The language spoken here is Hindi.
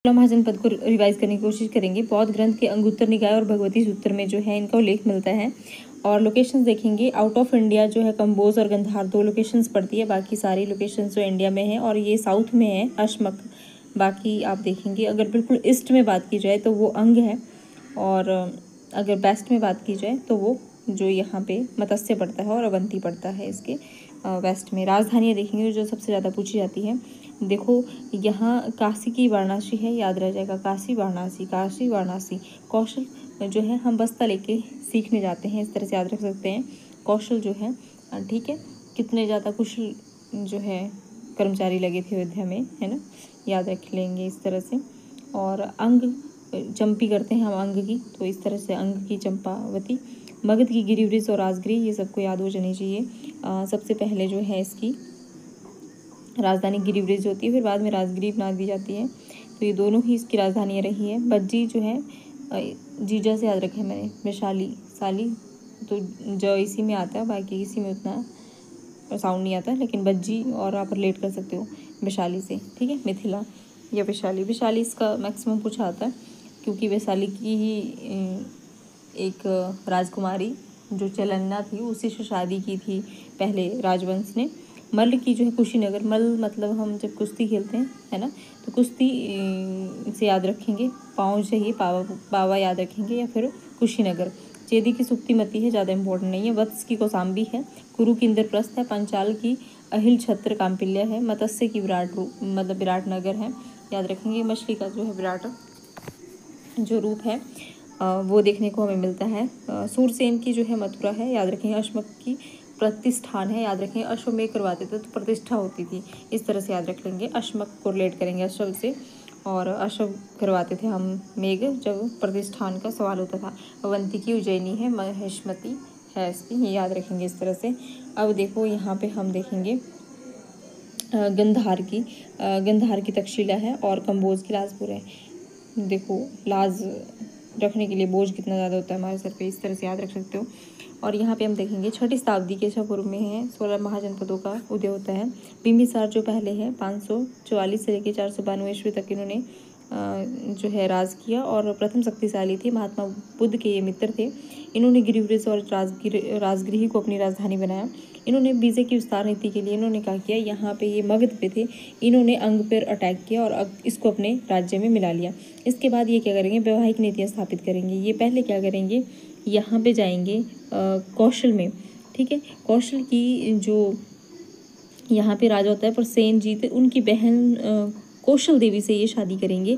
महाजनपद को रिवाइज करने की कोशिश करेंगे। बौद्ध ग्रंथ के अंगुत्तर निकाय और भगवती सूत्र में जो है इनका उल्लेख मिलता है। और लोकेशंस देखेंगे, आउट ऑफ इंडिया जो है कंबोज और गंधार 2 लोकेशंस पड़ती है, बाकी सारी लोकेशंस जो इंडिया में है, और ये साउथ में है अशमक। बाकी आप देखेंगे अगर बिल्कुल ईस्ट में बात की जाए तो वो अंग है, और अगर वेस्ट में बात की जाए तो वो जो यहाँ पे मत्स्य पड़ता है और अवंती पड़ता है इसके वेस्ट में। राजधानियाँ देखेंगे जो सबसे ज़्यादा पूछी जाती है। देखो यहाँ काशी की वाराणसी है, याद रह जाएगा, काशी वाराणसी, काशी वाराणसी। कौशल जो है हम बस्ता लेके सीखने जाते हैं, इस तरह से याद रख सकते हैं। कौशल जो है ठीक है, कितने ज़्यादा कुशल जो है कर्मचारी लगे थे अयोध्या में, है ना, याद रख लेंगे इस तरह से। और अंग चंपी करते हैं हम अंग की, तो इस तरह से अंग की चंपावती। मगध की गिरिवृष और राजगृह, ये सबको याद हो जानी चाहिए। सबसे पहले जो है इसकी राजधानी गिरिवृष होती है, फिर बाद में राजगृह बना दी जाती है, तो ये दोनों ही इसकी राजधानियाँ रही है। बज्जी जो है जीजा से याद रखे मैंने, वैशाली साली तो ज इसी में आता है, बाकी इसी में उतना साउंड नहीं आता, लेकिन बज्जी और आप रिलेट कर सकते हो वैशाली से, ठीक है। मिथिला या वैशाली, वैशाली इसका मैक्सिमम पूछा आता है, क्योंकि वैशाली की ही एक राजकुमारी जो चलन्ना थी उसी से शादी की थी पहले राजवंश ने। मल्ल की जो है कुशीनगर, मल्ल मतलब हम जब कुश्ती खेलते हैं, है ना, तो कुश्ती से याद रखेंगे, पाँव चाहिए, पावा याद रखेंगे, या फिर कुशीनगर। चेदी की सुक्तिमती है, ज़्यादा इंपॉर्टेंट नहीं है। वत्स की कौसाम्बी है। कुरु की इंद्रप्रस्थ है। पंचाल की अहिल छत्र काम्पिल्य है। मत्स्य की विराट रूप मतलब विराट नगर है, याद रखेंगे। मछली का जो है विराट जो रूप है वो देखने को हमें मिलता है। सूरसेन की जो है मथुरा है, याद रखेंगे। अश्मक की प्रतिष्ठान है, याद रखेंगे। अश्वमेघ करवाते थे तो प्रतिष्ठा होती थी, इस तरह से याद रख लेंगे। अश्मक को रिलेट करेंगे अश्व से, और अश्व करवाते थे हम मेघ जब प्रतिष्ठान का सवाल होता था। अवंती की उज्जैनी है। महेशमती है इसकी, ये याद रखेंगे इस तरह से। अब देखो यहाँ पे हम देखेंगे गंधार की तक्षशिला है, और कंबोज की लाजपुर है। देखो लाज रखने के लिए बोझ कितना ज़्यादा होता है हमारे सर पे, इस तरह से याद रख सकते हो। और यहाँ पे हम देखेंगे 6ठी शताब्दी के पूर्व में है 16 महाजनपदों का उदय होता है। बिंबिसार जो पहले है 544 से लेकर 492 ईस्वी तक इन्होंने जो है राज किया, और प्रथम शक्तिशाली थे। महात्मा बुद्ध के ये मित्र थे। इन्होंने गिरिवृष और राजगृह को अपनी राजधानी बनाया। इन्होंने बीजे की विस्तार नीति के लिए इन्होंने क्या किया, यहाँ पे ये मगध पे थे, इन्होंने अंग पर अटैक किया और इसको अपने राज्य में मिला लिया। इसके बाद ये क्या करेंगे, वैवाहिक नीतियाँ स्थापित करेंगे। ये पहले क्या करेंगे, यहाँ पे जाएंगे कौशल में, ठीक है। कौशल की जो यहाँ पे राजा होता है परसेन जीत, उनकी बहन कौशल देवी से ये शादी करेंगे।